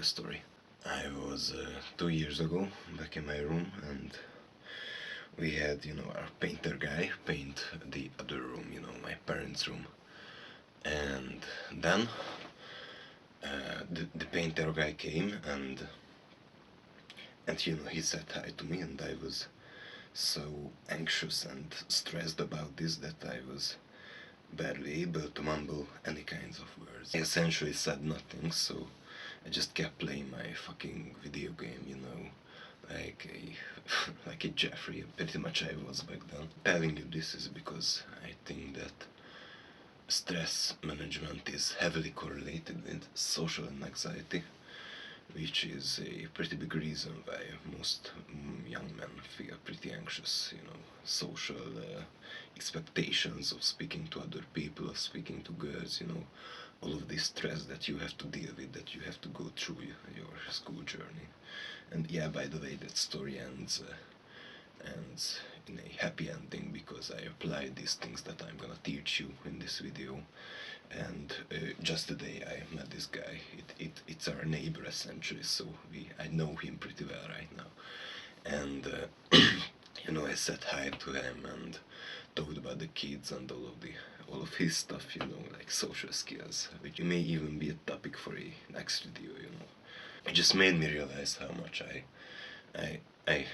a story. I was 2 years ago back in my room, and we had, our painter guy paint the other room, my parents' room. And then the painter guy came, and he said hi to me, and I was so anxious and stressed about this that I was barely able to mumble any kinds of words. I essentially said nothing, so I just kept playing my fucking video game, like a Jeffrey. Pretty much I was back then. Telling you this is because I think that stress management is heavily correlated with social anxiety, which is a pretty big reason why most young men feel pretty anxious, social expectations of speaking to other people, of speaking to girls, all of this stress that you have to deal with, that you have to go through your school journey. And yeah, by the way, that story ends in a happy ending, because I applied these things that I'm gonna teach you in this video. And just today I met this guy. It's our neighbor essentially, so I know him pretty well right now. And I said hi to him and talked about the kids and all of his stuff, like social skills, which may even be a topic for a next video. It just made me realize how much I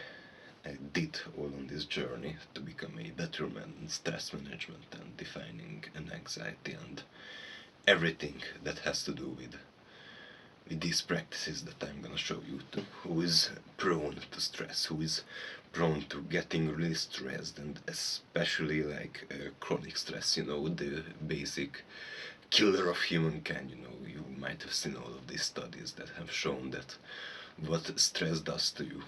did all on this journey to become a better man in stress management and defining an anxiety and everything that has to do with these practices that I'm gonna show you to. Who is prone to stress, who is prone to getting really stressed, and especially like chronic stress, the basic killer of humankind. You might have seen all of these studies that have shown that what stress does to you.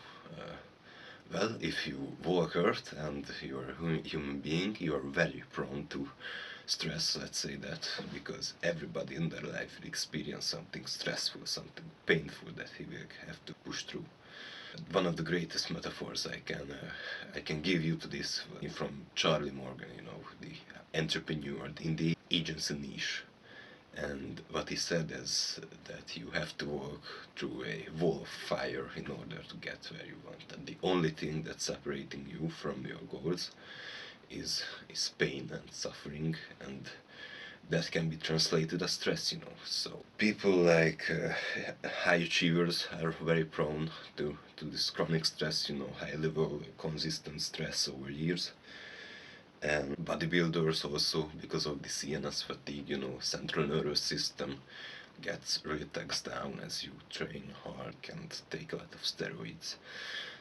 Well, if you walk earth and you're a human being, you are very prone to stress, let's say that, because everybody in their life will experience something stressful, something painful that he will have to push through. One of the greatest metaphors I can give you to this from Charlie Morgan, the entrepreneur in the agency niche. And what he said is that you have to walk through a wall of fire in order to get where you want. And the only thing that's separating you from your goals is pain and suffering, and that can be translated as stress, So people like high achievers are very prone to this chronic stress, high level consistent stress over years. And bodybuilders also, because of the CNS fatigue, central nervous system gets really taxed down as you train hard and take a lot of steroids.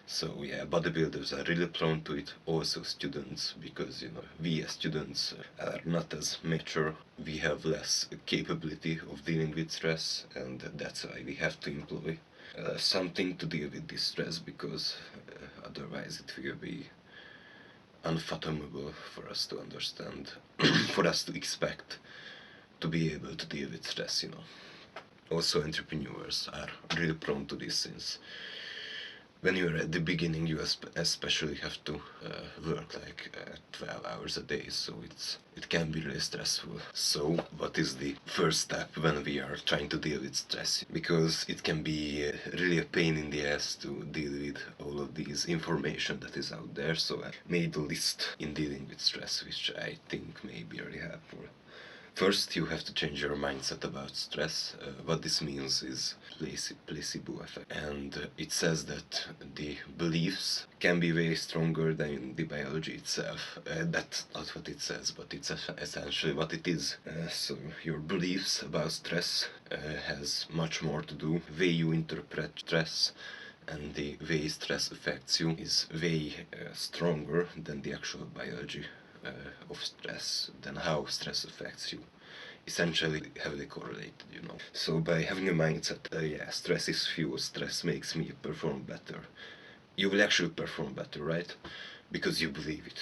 So yeah, bodybuilders are really prone to it. Also students, because we as students are not as mature, we have less capability of dealing with stress, and that's why we have to employ something to deal with this stress, because otherwise it will be unfathomable for us to understand, for us to expect to be able to deal with stress, Also entrepreneurs are really prone to this, since when you're at the beginning you especially have to work like 12 hours a day, so it can be really stressful. So what is the first step when we are trying to deal with stress? Because it can be really a pain in the ass to deal with all of these information that is out there, so I made a list in dealing with stress, which I think may be really helpful. First, you have to change your mindset about stress. What this means is placebo effect. And it says that the beliefs can be way stronger than the biology itself. That's not what it says, but it's essentially what it is. So your beliefs about stress has much more to do with the way you interpret stress, and the way stress affects you is way stronger than the actual biology of stress, than how stress affects you. Essentially heavily correlated, So by having a mindset, yeah, stress is fuel, stress makes me perform better, you will actually perform better, right? Because you believe it.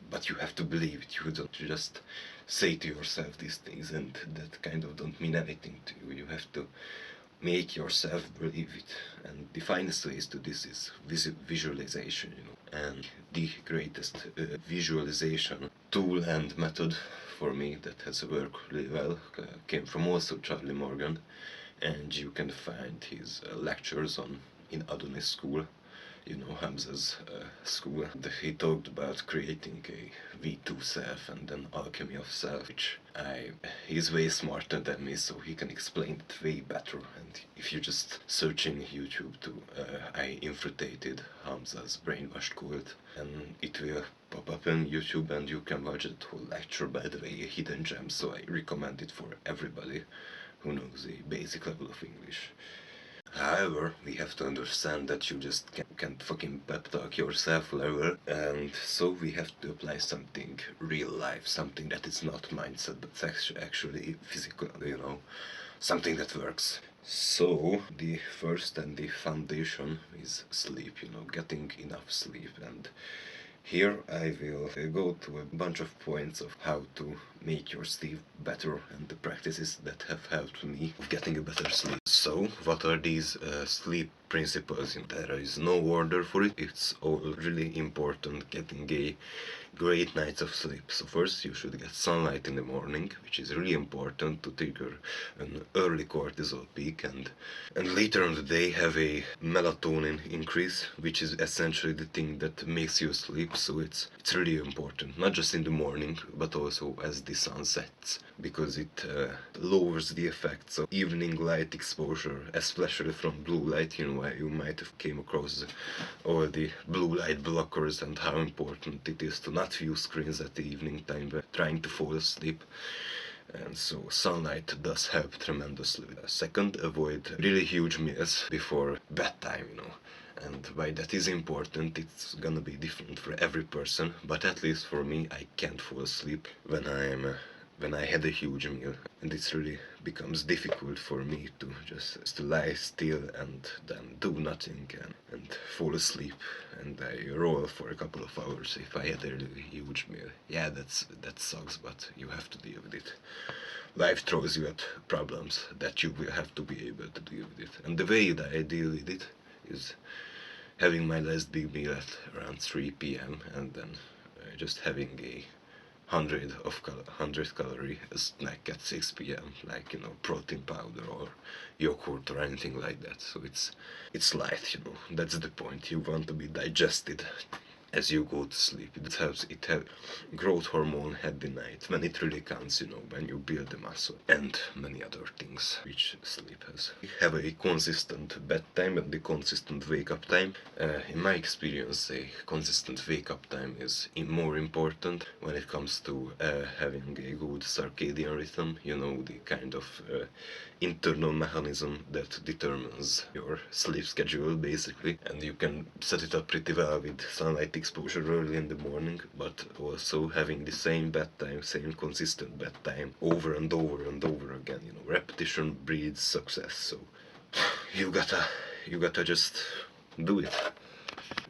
But you have to believe it. You don't just say to yourself these things and that kind of don't mean anything to you. You have to make yourself believe it. And the finest ways to this is visualization, And the greatest visualization tool and method for me that has worked really well came from also Charlie Morgan. and you can find his lectures on in Adonis school, you know, Hamza's school. He talked about creating a V2 self and an alchemy of self, which he's way smarter than me, so he can explain it way better. And if you just search in YouTube to I infiltrated Hamza's brainwashed cult, and it will pop up on YouTube and you can watch the whole lecture. By the way, a hidden gem, so I recommend it for everybody who knows a basic level of English. However, we have to understand that you just can't fucking pep talk yourself forever, and so we have to apply something real life, something that is not mindset, but actually physical, you know, something that works. So, the first and the foundation is sleep, you know, getting enough sleep. And here I will go to a bunch of points of how to make your sleep better and the practices that have helped me getting a better sleep. So, what are these sleep principles? There is no order for it. It's all really important getting a great nights of sleep. So first you should get sunlight in the morning, which is really important to trigger an early cortisol peak, and later on the day have a melatonin increase, which is essentially the thing that makes you sleep. So it's really important, not just in the morning but also as the sun sets, because it lowers the effects of evening light exposure, especially from blue light. You know, you might have came across all the blue light blockers and how important it is to not view screens at the evening time when trying to fall asleep. And so sunlight does help tremendously. Second, avoid really huge meals before bedtime, you know. And why that is important, it's gonna be different for every person, but at least for me, I can't fall asleep when I had a huge meal, and it really becomes difficult for me to just to lie still and then do nothing and fall asleep, and I roll for a couple of hours if I had a really huge meal. Yeah, that sucks, but you have to deal with it. Life throws you at problems that you will have to be able to deal with it, and the way that I deal with it is having my last big meal at around 3 p.m. and then just having a 100 calorie snack at 6 p.m. like, you know, protein powder or yogurt or anything like that. So it's light, you know. That's the point. You want to be digested as you go to sleep. It helps growth hormone at the night when it really counts, you know, when you build the muscle, and many other things which sleep has. You have a consistent bedtime and a consistent wake up time. In my experience, a consistent wake up time is more important when it comes to having a good circadian rhythm, you know, the kind of internal mechanism that determines your sleep schedule basically, and you can set it up pretty well with sunlight exposure early in the morning, but also having the same bedtime, same consistent bedtime over and over and over again. You know, repetition breeds success, so you gotta just do it.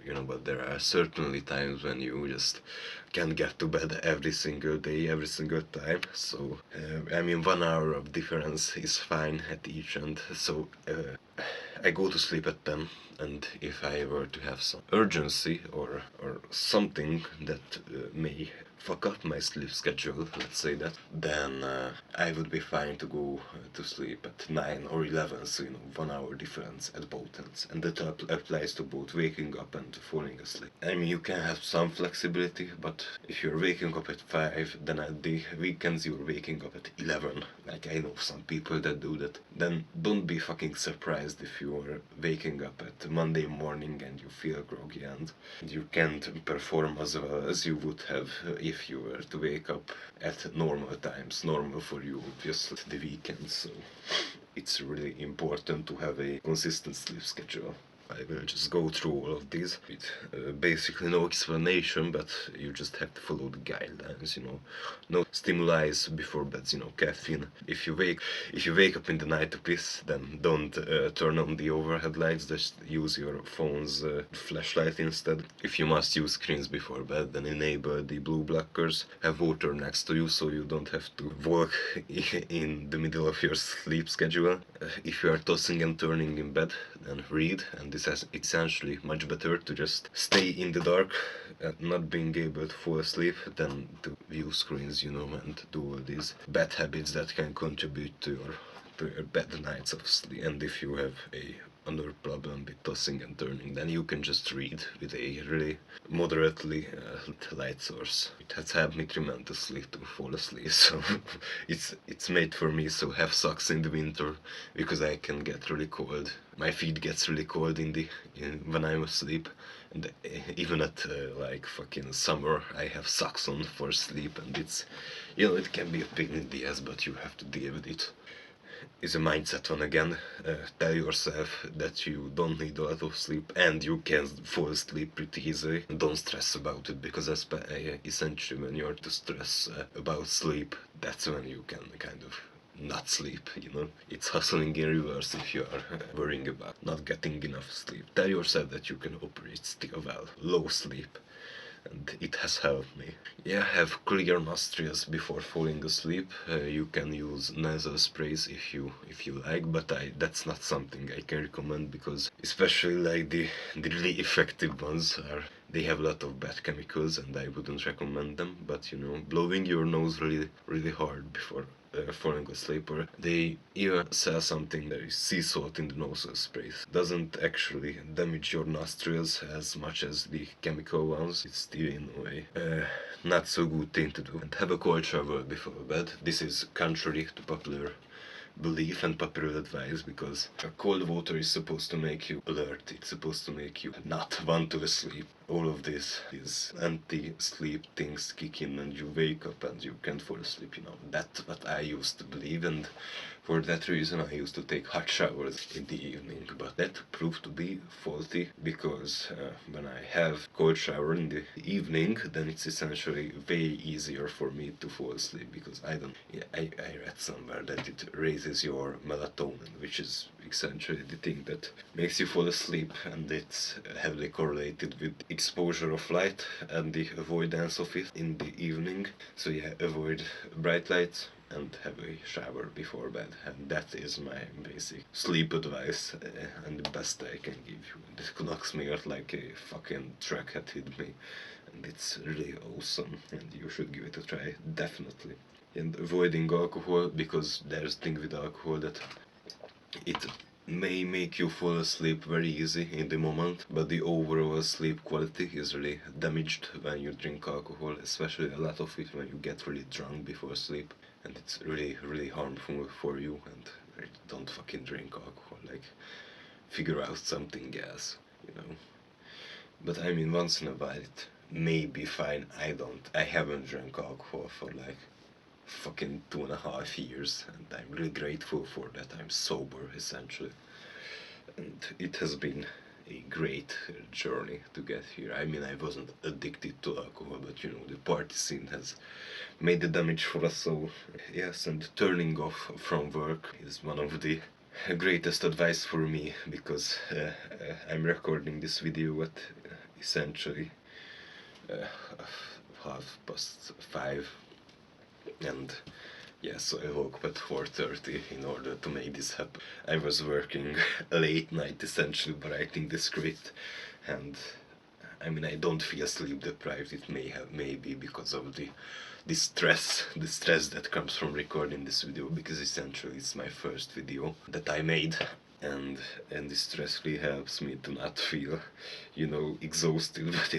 You know, but there are certainly times when you just can't get to bed every single day, every single time. So, I mean, 1 hour of difference is fine at each end. So, I go to sleep at 10, and if I were to have some urgency or something that may fuck up my sleep schedule, let's say that, then I would be fine to go to sleep at 9 or 11, so, you know, 1 hour difference at both ends, and that applies to both waking up and falling asleep. I mean, you can have some flexibility, but if you're waking up at 5, then at the weekends you're waking up at 11, like I know some people that do that, then don't be fucking surprised if you're waking up at Monday morning and you feel groggy and you can't perform as well as you would have if you were to wake up at normal times, normal for you, just the weekends. So it's really important to have a consistent sleep schedule. I will just go through all of these with basically no explanation, but you just have to follow the guidelines, you know. No stimuli before bed, you know, caffeine. If you wake up in the night to piss, then don't turn on the overhead lights, just use your phone's flashlight instead. If you must use screens before bed, then enable the blue blockers. Have water next to you so you don't have to walk in the middle of your sleep schedule. If you are tossing and turning in bed, then read, and this is essentially much better to just stay in the dark and not being able to fall asleep than to view screens, you know, and do all these bad habits that can contribute to your bad nights of sleep. And if you have another problem with tossing and turning, then you can just read with a really moderately light source. It has helped me tremendously to fall asleep, so it's made for me. So have socks in the winter, because I can get really cold. My feet gets really cold when I'm asleep, and even at like fucking summer I have socks on for sleep, and it's, you know, it can be a pain in the ass, but you have to deal with it. Is a mindset one again. Tell yourself that you don't need a lot of sleep and you can fall asleep pretty easily. Don't stress about it, because essentially when you're to stress about sleep, that's when you can kind of not sleep, you know. It's hustling in reverse if you are worrying about not getting enough sleep. Tell yourself that you can operate still well, low sleep, and it has helped me. Yeah, have clear nostrils before falling asleep. You can use nasal sprays if you like, but that's not something I can recommend, because especially like the really effective ones they have a lot of bad chemicals and I wouldn't recommend them. But you know, blowing your nose really hard before falling asleep, or they even sell something that is sea salt in the nasal sprays. Doesn't actually damage your nostrils as much as the chemical ones. It's still in a way not so good thing to do. And have a cold shower before bed. This is contrary to popular belief and popular advice, because cold water is supposed to make you alert, it's supposed to make you not want to sleep. All of this is anti-sleep things kick in and you wake up and you can't fall asleep, you know. That's what I used to believe, and for that reason I used to take hot showers in the evening, but that proved to be faulty, because when I have cold shower in the evening, then it's essentially way easier for me to fall asleep, because I read somewhere that it raises your melatonin, which is essentially the thing that makes you fall asleep, and it's heavily correlated with exposure of light and the avoidance of it in the evening. So yeah, avoid bright lights and have a shower before bed, and that is my basic sleep advice, and the best I can give you. This knocks me out like a fucking truck had hit me, and it's really awesome, and you should give it a try, definitely. And avoiding alcohol, because there's a thing with alcohol that it may make you fall asleep very easy in the moment, but the overall sleep quality is really damaged when you drink alcohol, especially a lot of it when you get really drunk before sleep, and it's really harmful for you. And don't fucking drink alcohol, like figure out something else, you know. But I mean, once in a while it may be fine. I haven't drank alcohol for like fucking 2.5 years, and I'm really grateful for that. I'm sober essentially, and it has been a great journey to get here. I mean, I wasn't addicted to alcohol, but you know, the party scene has made the damage for us all. Yes, and turning off from work is one of the greatest advice for me, because I'm recording this video at essentially 5:30, and yeah, so I woke up at 4:30 in order to make this happen. I was working a late night essentially writing the script, and I mean, I don't feel sleep deprived. It may be because of the stress that comes from recording this video, because essentially it's my first video that I made, and the stress really helps me to not feel, you know, exhausted. But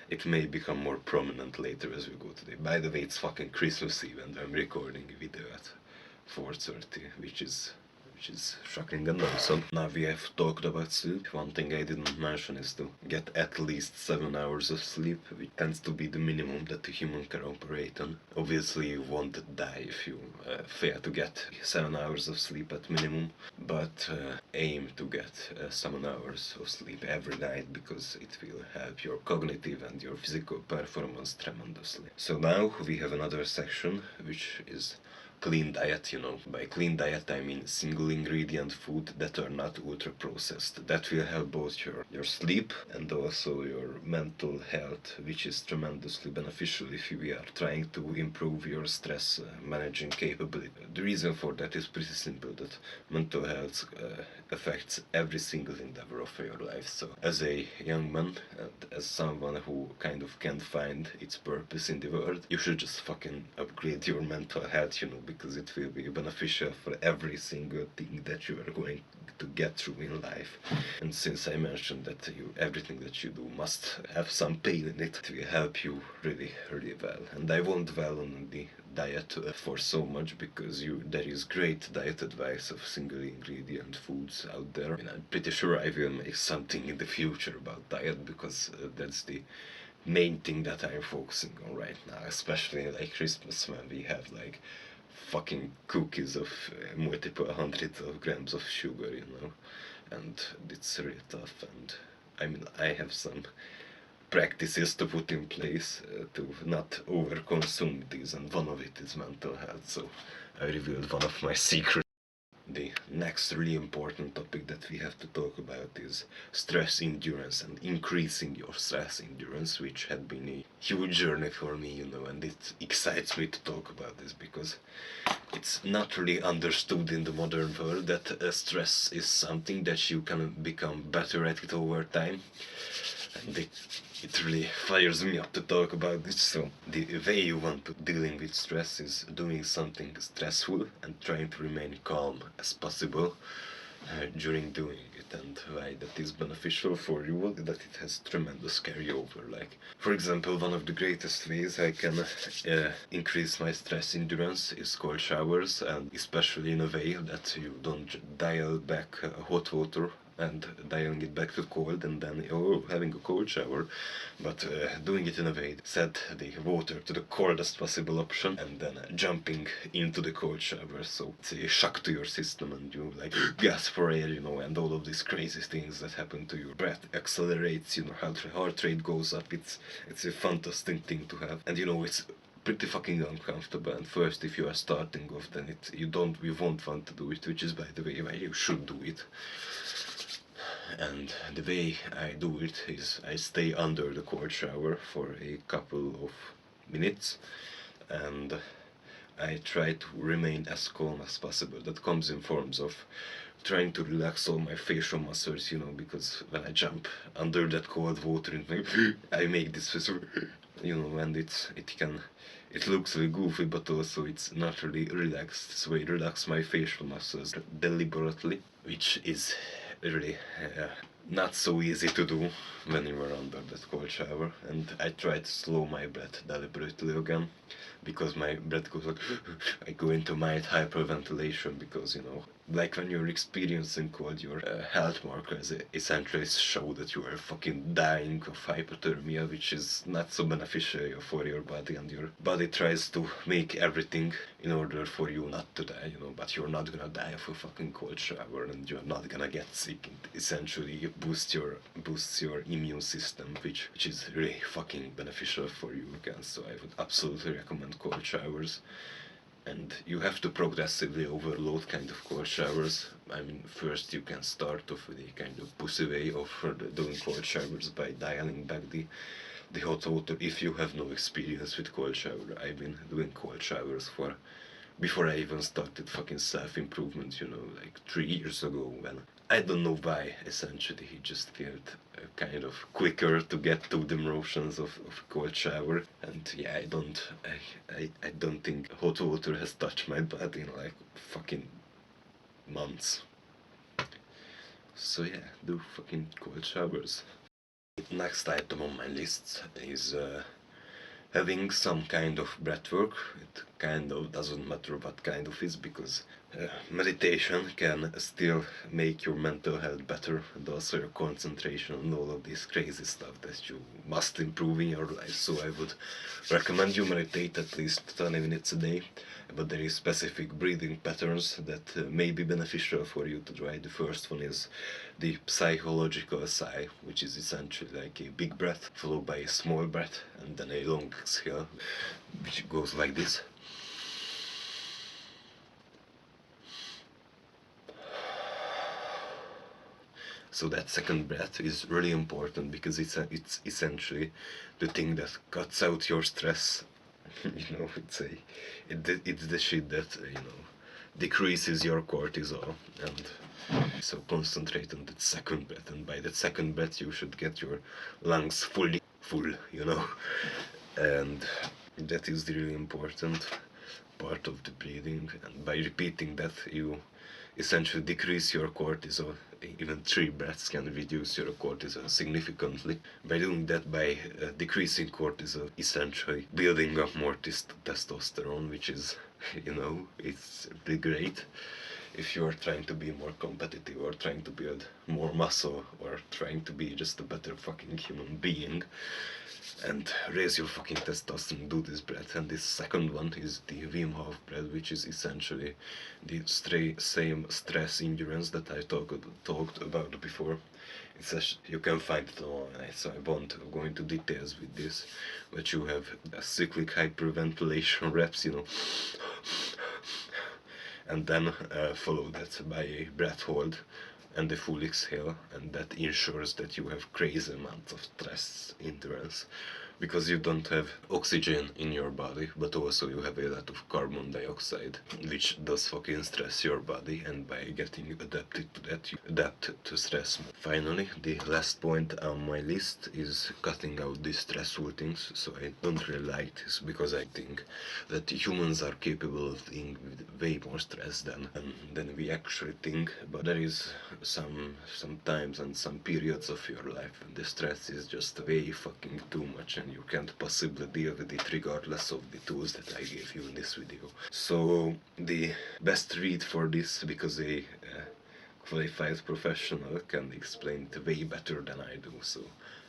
it may become more prominent later as we go today. By the way, it's fucking Christmas Eve and I'm recording a video at 4:30, which is shocking and awesome. Now we have talked about sleep. One thing I didn't mention is to get at least 7 hours of sleep, which tends to be the minimum that a human can operate on. Obviously you won't die if you fail to get 7 hours of sleep at minimum, but aim to get 7 hours of sleep every night, because it will help your cognitive and your physical performance tremendously. So now we have another section, which is clean diet. You know, by clean diet I mean single ingredient food that are not ultra processed. That will help both your sleep and also your mental health, which is tremendously beneficial if you are trying to improve your stress managing capability. The reason for that is pretty simple, that mental health affects every single endeavor of your life. So as a young man and as someone who kind of can't find its purpose in the world, you should just fucking upgrade your mental health, you know, because it will be beneficial for every single thing that you are going to get through in life. And since I mentioned that everything that you do must have some pain in it, it will help you really, really well. And I won't dwell on the diet for so much, because there is great diet advice of single ingredient foods out there, and I'm pretty sure I will make something in the future about diet, because that's the main thing that I'm focusing on right now, especially like Christmas, when we have like fucking cookies of multiple hundreds of grams of sugar, you know, and it's really tough. And I mean, I have some practices to put in place to not overconsume these, and one of it is mental health, so I revealed one of my secrets. The next really important topic that we have to talk about is stress endurance and increasing your stress endurance, which had been a huge journey for me, you know, and it excites me to talk about this, because it's not really understood in the modern world that stress is something that you can become better at it over time. And it really fires me up to talk about this. So the way you want to dealing with stress is doing something stressful and trying to remain calm as possible during doing it. And why that is beneficial for you, that it has tremendous carryover. Like, for example, one of the greatest ways I can increase my stress endurance is cold showers, and especially in a way that you don't dial back hot water and dialing it back to cold and then having a cold shower, but doing it in a way that set the water to the coldest possible option and then jumping into the cold shower, so it's a shock to your system and you like gasp for air, you know, and all of these crazy things that happen to your breath accelerates, you know, heart rate goes up. It's a fantastic thing to have, and you know, it's pretty fucking uncomfortable. And first, if you are starting off, then you won't want to do it, which is, by the way, why you should do it. And the way I do it is I stay under the cold shower for a couple of minutes, and I try to remain as calm as possible. That comes in forms of trying to relax all my facial muscles, you know, because when I jump under that cold water, I make this, you know, and it looks really goofy, but also it's not really relaxed. So I relax my facial muscles deliberately, which is really not so easy to do when you are under that cold shower. And I try to slow my breath deliberately again, because my breath goes like I go into mild hyperventilation, because, you know, like when you're experiencing cold, your health markers essentially show that you are fucking dying of hypothermia, which is not so beneficial for your body, and your body tries to make everything in order for you not to die, you know, but you're not gonna die of a fucking cold shower, and you're not gonna get sick. It essentially boosts your immune system, which is really fucking beneficial for you again. So I would absolutely recommend cold showers. And you have to progressively overload kind of cold showers. I mean, first you can start off with a kind of pussy way of doing cold showers by dialing back the hot water. If you have no experience with cold shower, I've been doing cold showers before I even started fucking self-improvement, you know, like 3 years ago, when I don't know why, essentially, it just felt kind of quicker to get to the motions of cold shower. And yeah, I don't think hot water has touched my body in like fucking months. So yeah, do fucking cold showers. Next item on my list is having some kind of breathwork. It kind of doesn't matter what kind of is, because meditation can still make your mental health better, and also your concentration and all of this crazy stuff that you must improve in your life. So I would recommend you meditate at least 20 minutes a day, but there is specific breathing patterns that may be beneficial for you to try. The first one is the psychological sigh, which is essentially like a big breath followed by a small breath and then a long exhale, which goes like this. So that second breath is really important, because it's essentially the thing that cuts out your stress. You know, it's the shit that you know, decreases your cortisol. And so concentrate on that second breath, and by that second breath you should get your lungs full, you know, and that is really important. part of the breathing, and by repeating that you essentially decrease your cortisol. Even 3 breaths can reduce your cortisol significantly. By doing that, by decreasing cortisol, essentially building up more testosterone, which is, you know, it's really great if you are trying to be more competitive or trying to build more muscle or trying to be just a better fucking human being and raise your fucking testosterone. Do this breath. And this second one is the Wim Hof breath, which is essentially the same stress endurance that I talked about before. You can find it online, so I won't go into details with this, but you have a cyclic hyperventilation reps, you know, and then follow that by a breath hold and a full exhale, and that ensures that you have crazy amounts of stress endurance, because you don't have oxygen in your body, but also you have a lot of carbon dioxide, which does fucking stress your body, and by getting adapted to that, you adapt to stress. Finally, the last point on my list is cutting out these stressful things. So I don't really like this, because I think that humans are capable of dealing with way more stress than we actually think. But there is some times and some periods of your life when the stress is just way fucking too much, and you can't possibly deal with it regardless of the tools that I gave you in this video. So the best read for this, because a qualified professional can explain it way better than I do. So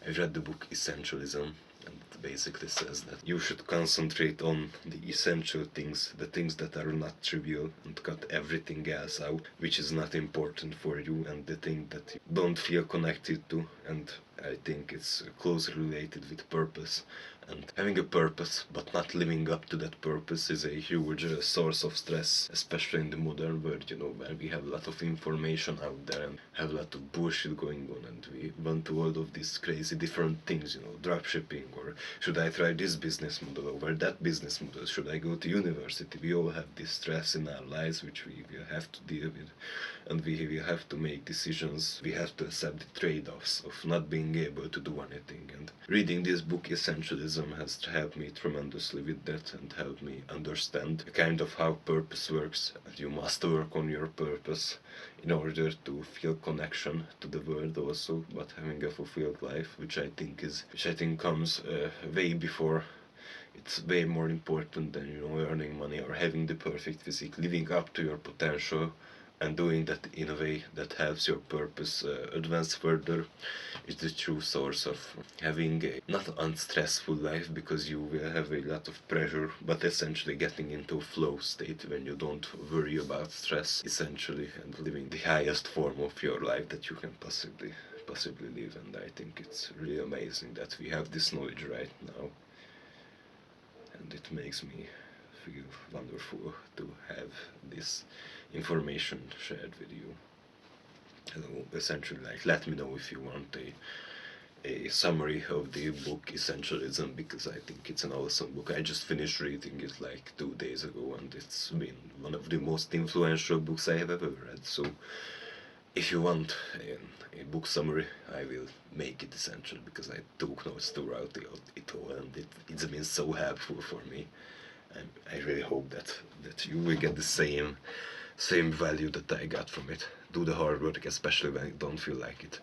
I read the book Essentialism, and it basically says that you should concentrate on the essential things, the things that are not trivial, and cut everything else out which is not important for you, and the thing that you don't feel connected to. And I think it's closely related with purpose. And having a purpose but not living up to that purpose is a huge source of stress, especially in the modern world, you know, where we have a lot of information out there and have a lot of bullshit going on, and we want to all of these crazy different things, you know, dropshipping, or should I try this business model over that business model, should I go to university? We all have this stress in our lives which we will have to deal with, and we will have to make decisions. We have to accept the trade-offs of not being able to do anything. And reading this book Essentialism has helped me tremendously with that, and helped me understand kind of how purpose works. You must work on your purpose in order to feel connection to the world also, but having a fulfilled life, which I think comes way before. It's way more important than, you know, earning money or having the perfect physique. Living up to your potential and doing that in a way that helps your purpose advance further is the true source of having a not unstressful life, because you will have a lot of pressure, but essentially getting into a flow state when you don't worry about stress, essentially, and living the highest form of your life that you can possibly live. And I think it's really amazing that we have this knowledge right now, and it makes me feel wonderful to have this information shared with you. So essentially, like, let me know if you want a summary of the book Essentialism, because I think it's an awesome book. I just finished reading it like 2 days ago, and it's been one of the most influential books I have ever read. So if you want a book summary, I will make it essential, because I took notes throughout it all, and it's been so helpful for me. I really hope that you will get the same value that I got from it. Do the hard work, especially when you don't feel like it.